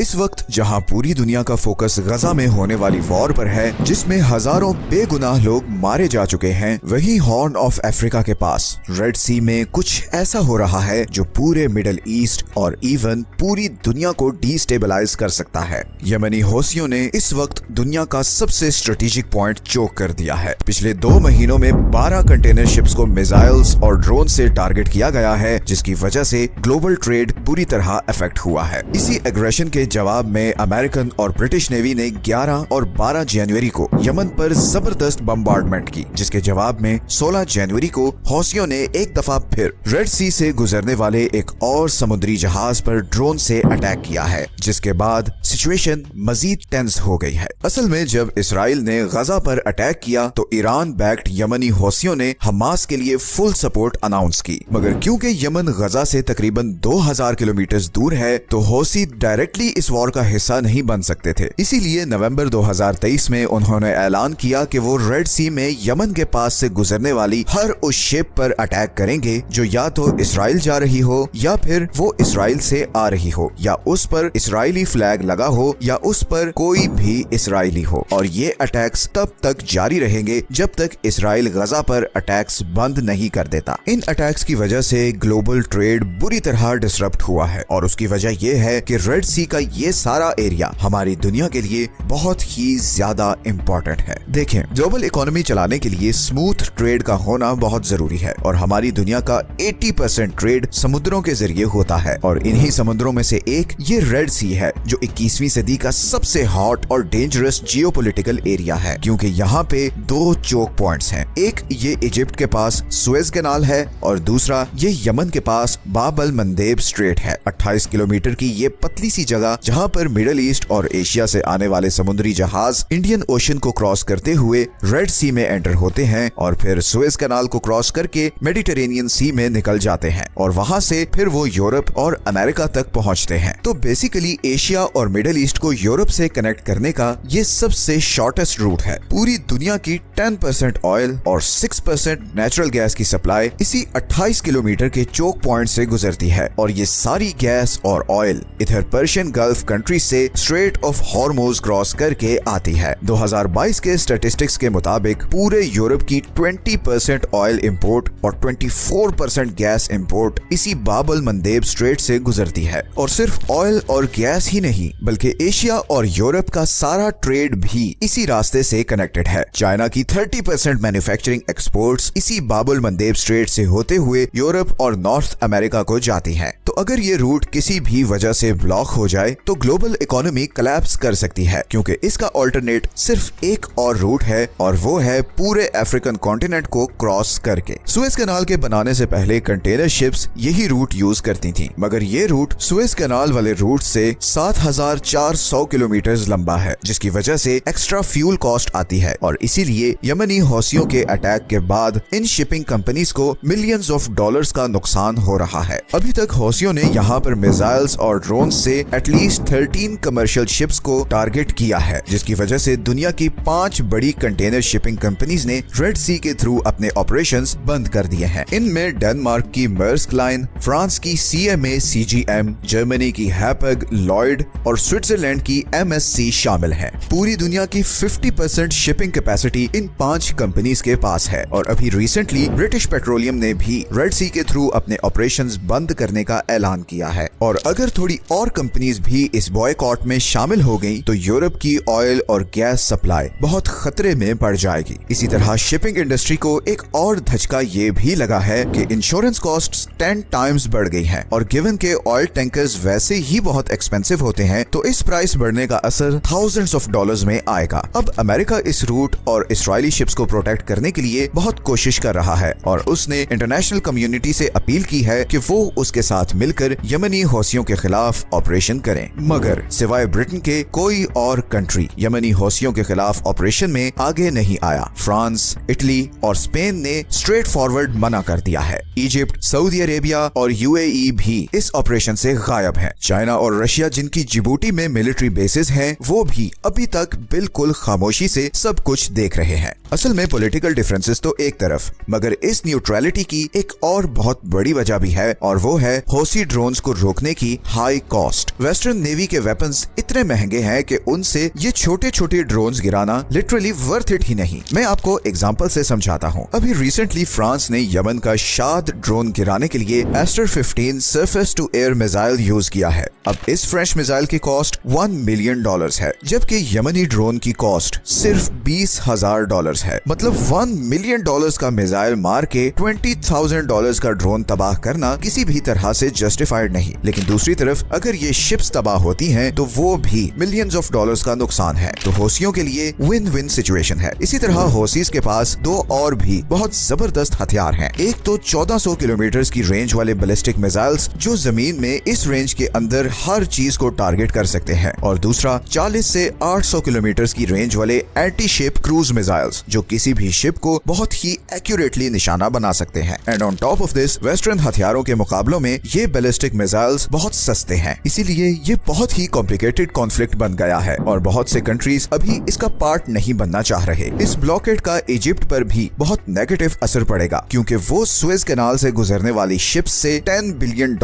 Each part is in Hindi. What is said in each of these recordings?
इस वक्त जहां पूरी दुनिया का फोकस गजा में होने वाली वॉर पर है, जिसमें हजारों बेगुनाह लोग मारे जा चुके हैं, वहीं हॉर्न ऑफ अफ्रीका के पास रेड सी में कुछ ऐसा हो रहा है जो पूरे मिडिल ईस्ट और इवन पूरी दुनिया को डिस्टेबलाइज कर सकता है। यमनी हौसियों ने इस वक्त दुनिया का सबसे स्ट्रेटेजिक पॉइंट चोक कर दिया है। पिछले 2 महीनों में 12 कंटेनर शिप्स को मिसाइल्स और ड्रोन से टारगेट किया गया है, जिसकी वजह से ग्लोबल ट्रेड बुरी तरह अफेक्ट हुआ है। इसी एग्रेशन के जवाब में अमेरिकन और ब्रिटिश नेवी ने 11 और 12 जनवरी को यमन पर जबरदस्त बम्बार्डमेंट की, जिसके जवाब में 16 जनवरी को हौसियों ने एक दफा फिर रेड सी से गुजरने वाले एक और समुद्री जहाज पर ड्रोन से अटैक किया है, जिसके बाद सिचुएशन मजीद टेंस हो गई है। असल में जब इसराइल ने गजा पर अटैक किया तो ईरान बैक्ड यमनी हौसियों ने हमास के लिए फुल सपोर्ट अनाउंस की, मगर क्योंकि यमन गजा से तकरीबन 2000 किलोमीटर दूर है तो हौसी डायरेक्टली इस वॉर का हिस्सा नहीं बन सकते थे। इसीलिए नवंबर 2023 में उन्होंने ऐलान किया कि वो रेड सी में यमन के पास से गुजरने वाली हर उस शिप पर अटैक करेंगे जो या तो इसराइल जा रही हो या फिर वो इसराइल से आ रही हो, या उस पर इसराइली फ्लैग लगा हो या उस पर कोई भी इसराइली हो। और ये अटैक्स तब तक जारी रहेंगे जब तक इसराइल गजा पर अटैक्स बंद नहीं कर देता। इन अटैक्स की वजह से ग्लोबल ट्रेड बुरी तरह डिसरप्ट हुआ है और उसकी वजह यह है कि रेड सी का ये सारा एरिया हमारी दुनिया के लिए बहुत ही ज्यादा इम्पोर्टेंट है। देखें, ग्लोबल इकोनॉमी चलाने के लिए स्मूथ ट्रेड का होना बहुत जरूरी है और हमारी दुनिया का 80% ट्रेड समुद्रों के जरिए होता है और इन्हीं समुद्रों में से एक ये रेड सी है जो 21वीं सदी का सबसे हॉट और डेंजरस जियोपॉलिटिकल एरिया है, क्योंकि यहाँ पे 2 चोक पॉइंट्स हैं। एक ये इजिप्ट के पास सुएज कैनाल है और दूसरा ये यमन के पास बाब अल मंदेब स्ट्रेट है। 28 किलोमीटर की ये पतली सी जगह जहाँ पर मिडिल ईस्ट और एशिया से आने वाले समुद्री जहाज इंडियन ओशन को क्रॉस करते हुए रेड सी में एंटर होते हैं और फिर सुएज कैनाल को क्रॉस करके मेडिटेरेनियन सी में निकल जाते हैं और वहाँ से फिर वो यूरोप और अमेरिका तक पहुँचते हैं। तो बेसिकली एशिया और मिडिल ईस्ट को यूरोप से कनेक्ट करने का ये सबसे शॉर्टेस्ट रूट है। पूरी दुनिया की 10% ऑयल और 6% नेचुरल गैस की सप्लाई इसी 28 किलोमीटर के चोक पॉइंट से गुजरती है और ये सारी गैस और ऑयल इधर पर्शियन गल्फ कंट्री से स्ट्रेट ऑफ हॉर्मोज क्रॉस करके आती है। 2022 के स्टैटिस्टिक्स के मुताबिक पूरे यूरोप की 20% ऑयल इंपोर्ट और 24% गैस इंपोर्ट इसी बाब अल मंदेब स्ट्रेट से गुजरती है। और सिर्फ ऑयल और गैस ही नहीं बल्कि एशिया और यूरोप का सारा ट्रेड भी इसी रास्ते से कनेक्टेड है। चाइना की 30% मैन्युफैक्चरिंग एक्सपोर्ट्स इसी बाब अल मंदेब स्ट्रेट से होते हुए यूरोप और नॉर्थ अमेरिका को जाती है। तो अगर ये रूट किसी भी वजह से ब्लॉक हो जाए तो ग्लोबल इकोनॉमी कोलैप्स कर सकती है, क्योंकि इसका ऑल्टरनेट सिर्फ एक और रूट है और वो है पूरे अफ्रीकन कॉन्टिनेंट को क्रॉस करके। सुएज कैनाल के बनाने से पहले कंटेनर शिप्स यही रूट यूज करती थी, मगर ये रूट सुएज कैनाल वाले रूट से 7400 किलोमीटर लंबा है, जिसकी वजह से एक्स्ट्रा फ्यूल कॉस्ट आती है और इसीलिए यमनी हौसियों के अटैक के बाद इन शिपिंग कंपनीज को मिलियंस ऑफ डॉलर्स का नुकसान हो रहा है। अभी तक हौसियों ने यहाँ पर मिसाइल्स और ड्रोन से एटलीस्ट 13 कमर्शियल शिप्स को टारगेट किया है, जिसकी वजह से दुनिया की 5 बड़ी कंटेनर शिपिंग कंपनीज ने रेड सी के थ्रू अपने ऑपरेशंस बंद कर दिए हैं। इनमें डेनमार्क की मर्स्क लाइन, फ्रांस की CMA CGM, जर्मनी की हैपग, लॉयड और स्विट्जरलैंड की MSC शामिल है। पूरी दुनिया की 50% शिपिंग कैपेसिटी इन 5 कंपनीज के पास है और अभी रिसेंटली ब्रिटिश पेट्रोलियम ने भी रेड सी के थ्रू अपने ऑपरेशंस बंद करने का ऐलान किया है। और अगर थोड़ी और कंपनीज भी इस बॉयकॉट में शामिल हो गई तो यूरोप की ऑयल और गैस सप्लाई बहुत खतरे में पड़ जाएगी। इसी तरह शिपिंग इंडस्ट्री को एक और धचका ये भी लगा है कि इंश्योरेंस कॉस्ट्स 10 टाइम्स बढ़ गई हैं और गिवन के ऑयल टैंकर्स वैसे ही बहुत एक्सपेंसिव होते हैं तो इस प्राइस बढ़ने का असर थाउजेंड्स ऑफ डॉलर्स में आएगा। अब अमेरिका इस रूट और इसराइली शिप्स को प्रोटेक्ट करने के लिए बहुत कोशिश कर रहा है और उसने इंटरनेशनल कम्युनिटी से अपील की है कि वो उसके साथ मिलकर यमनी हौसियों के खिलाफ ऑपरेशन करें, मगर सिवाय ब्रिटेन के कोई और कंट्री यमनी हौसियों के खिलाफ ऑपरेशन में आगे नहीं आया। फ्रांस, इटली और स्पेन ने स्ट्रेट फॉरवर्ड मना कर दिया है। इजिप्ट, सऊदी अरेबिया और UAE भी इस ऑपरेशन से गायब है। चाइना और रशिया, जिनकी जिबूटी में मिलिट्री बेसिस हैं, वो भी अभी तक बिल्कुल खामोशी से सब कुछ देख रहे हैं। असल में पॉलिटिकल डिफरेंसेस तो एक तरफ, मगर इस न्यूट्रलिटी की एक और बहुत बड़ी वजह भी है, और वो है हौसी ड्रोन्स को रोकने की हाई कॉस्ट। वेस्टर्न नेवी के वेपन्स इतने महंगे हैं कि उनसे ये छोटे छोटे ड्रोन्स गिराना लिटरली वर्थ इट ही नहीं। मैं आपको एग्जांपल से समझाता हूँ। अभी रिसेंटली फ्रांस ने यमन का शाद ड्रोन गिराने के लिए Aster 15 surface to air missile use किया है। अब इस फ्रेंच मिसाइल की कॉस्ट $1 मिलियन है, जबकि यमनी ड्रोन की कॉस्ट सिर्फ $20,000 है। मतलब $1 मिलियन का मिसाइल मार के $20,000 का ड्रोन तबाह करना किसी भी तरह से जस्टिफाइड नहीं। लेकिन दूसरी तरफ अगर ये शिप्स तबाह होती हैं तो वो भी मिलियंस ऑफ डॉलर्स का नुकसान है। तो हौसियों के लिए विन विन सिचुएशन है। इसी तरह हौसीज के पास दो और भी बहुत जबरदस्त हथियार हैं। एक तो 1400 किलोमीटर की रेंज वाले बैलिस्टिक मिसाइल्स जो जमीन में इस रेंज के अंदर हर चीज को टारगेट कर सकते हैं, और दूसरा 40 से 800 किलोमीटर की रेंज वाले एंटी शिप क्रूज मिसाइल्स जो किसी भी शिप को बहुत ही एक्यूरेटली निशाना बना सकते हैं। And on top of this western हथियारों के मुकाबलों में ये बैलिस्टिक मिसाइल्स बहुत सस्ते हैं, इसीलिए ये बहुत ही कॉम्प्लिकेटेड कॉन्फ्लिक्ट बन गया है और बहुत से कंट्रीज अभी इसका पार्ट नहीं बनना चाह रहे। इस ब्लॉकेड का इजिप्ट पर भी बहुत नेगेटिव असर पड़ेगा, क्योंकि वो सुएज कैनाल से गुजरने वाली शिप्स से $10 बिलियन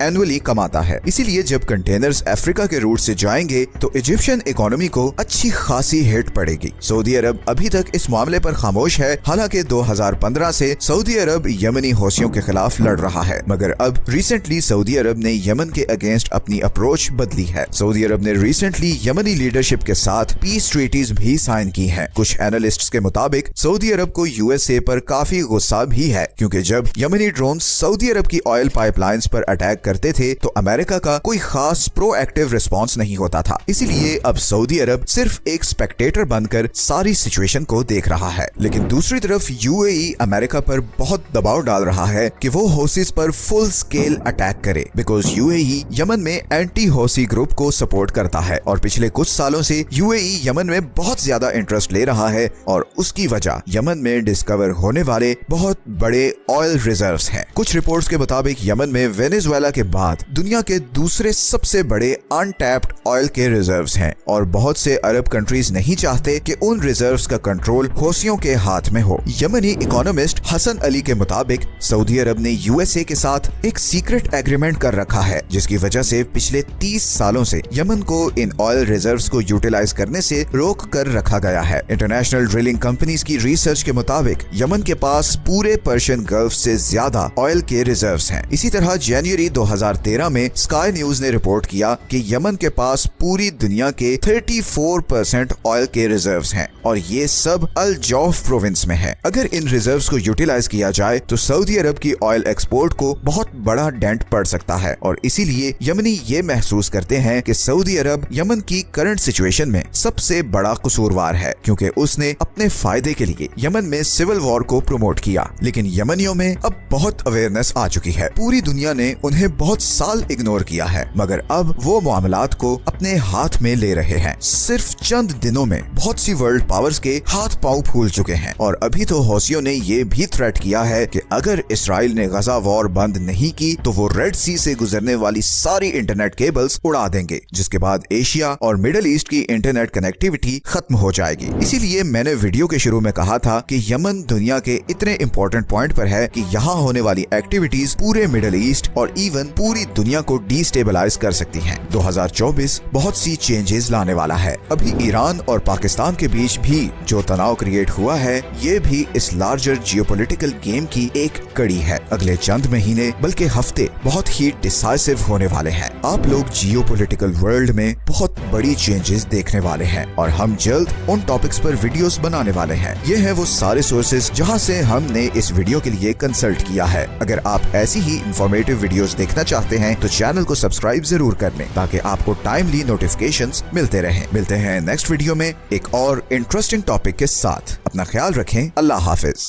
एनुअली कमाता है। इसीलिए जब कंटेनर्स अफ्रीका के रूट से जाएंगे तो इजिप्शियन इकोनॉमी को अच्छी खासी हिट पड़ेगी। सऊदी अरब अभी तक इस मामले पर खामोश है। हालांकि 2015 से सऊदी अरब यमनी हौसियों के खिलाफ लड़ रहा है, मगर अब रिसेंटली सऊदी अरब ने यमन के अगेंस्ट अपनी अप्रोच बदली है। सऊदी अरब ने रिसेंटली यमनी लीडरशिप के साथ पीस ट्रीटीज भी साइन की हैं। कुछ एनालिस्ट्स के मुताबिक सऊदी अरब को यूएसए पर काफी गुस्सा भी है, क्योंकि जब यमनी ड्रोन सऊदी अरब की ऑयल पाइपलाइंस पर अटैक करते थे तो अमेरिका का कोई खास प्रोएक्टिव रिस्पांस नहीं होता था। इसीलिए अब सऊदी अरब सिर्फ एक स्पेक्टेटर बनकर सारी सिचुएशन को देख रहा है। लेकिन दूसरी तरफ यूएई अमेरिका पर बहुत दबाव डाल रहा है कि वो हौसीज पर फुल स्केल अटैक करे, बिकॉज यूएई यमन में एंटी हौसी ग्रुप को सपोर्ट करता है और पिछले कुछ सालों से यूएई यमन में बहुत ज्यादा इंटरेस्ट ले रहा है, और उसकी वजह यमन में डिस्कवर होने वाले बहुत बड़े ऑयल रिजर्व्स हैं। कुछ रिपोर्ट्स के मुताबिक यमन में वेनेजुएला के बाद दुनिया के दूसरे सबसे बड़े अनटैप्ड ऑयल के रिजर्व्स हैं, और बहुत से अरब कंट्रीज नहीं चाहते कि उन रिजर्व्स का कंट्रोल हौसियों के हाथ में हो। यमनी इकोनॉमिस्ट हसन अली के मुताबिक सऊदी अरब ने यूएसए के साथ एक सीक्रेट एग्रीमेंट कर रखा है, जिसकी वजह से पिछले 30 सालों से यमन को इन ऑयल रिजर्व्स को यूटिलाइज करने से रोक कर रखा गया है। इंटरनेशनल ड्रिलिंग कंपनीज की रिसर्च के मुताबिक यमन के पास पूरे पर्शियन गल्फ से ज्यादा ऑयल के रिजर्व्स हैं। इसी तरह जनवरी 2013 में स्काई न्यूज ने रिपोर्ट किया कि यमन के पास पूरी दुनिया के 34% ऑयल के रिजर्व्स हैं, और ये सब अल जौफ प्रोविंस में है। अगर इन रिजर्व्स को यूटिलाइज किया जाए तो सऊदी अरब की ऑयल एक्सपोर्ट को बहुत बड़ा डेंट पड़ सकता है, और इसीलिए यमनी ये महसूस करते हैं कि सऊदी अरब यमन की करंट सिचुएशन में सबसे बड़ा कसूरवार है, क्योंकि उसने अपने फायदे के लिए यमन में सिविल वॉर को प्रमोट किया। लेकिन यमनियों में अब बहुत अवेयरनेस आ चुकी है। पूरी दुनिया ने उन्हें बहुत साल इग्नोर किया है, मगर अब वो मामलात को अपने हाथ में ले रहे हैं। सिर्फ चंद दिनों में बहुत सी वर्ल्ड पावर्स के हाथ पांव फूल चुके हैं, और अभी तो हौसियों ने ये भी थ्रेट किया है कि अगर इसराइल ने गजा वॉर बंद नहीं की तो वो रेड सी से गुजरने वाली सारी इंटरनेट केबल्स उड़ा देंगे, जिसके बाद एशिया और मिडिल ईस्ट की इंटरनेट कनेक्टिविटी खत्म हो जाएगी। इसीलिए मैंने वीडियो के शुरू में कहा था कि यमन दुनिया के इतने इंपॉर्टेंट पॉइंट पर है कि यहाँ होने वाली एक्टिविटीज पूरे मिडिल ईस्ट और इवन पूरी दुनिया को डिस्टेबलाइज कर सकती हैं। 2024 बहुत सी चेंजेस लाने वाला है। अभी ईरान और पाकिस्तान के बीच भी जो तनाव क्रिएट हुआ है, ये भी इस लार्जर जियोपॉलिटिकल गेम की एक कड़ी है। अगले चंद महीने बल्कि हफ्ते बहुत ही डिसाइसिव होने वाले हैं। आप लोग जियोपॉलिटिकल वर्ल्ड में बहुत बड़ी चेंजेस देखने वाले हैं, और हम जल्द उन टॉपिक्स पर वीडियोस बनाने वाले हैं। ये हैं वो सारे सोर्सेज जहां से हमने इस वीडियो के लिए कंसल्ट किया है। अगर आप ऐसी ही इंफॉर्मेटिव वीडियोस देखना चाहते हैं तो चैनल को सब्सक्राइब जरूर कर लें, ताकि आपको टाइमली नोटिफिकेशंस मिलते रहें। मिलते हैं नेक्स्ट वीडियो में एक और इंटरेस्टिंग टॉपिक के साथ। अपना ख्याल रखें। अल्लाह हाफिज।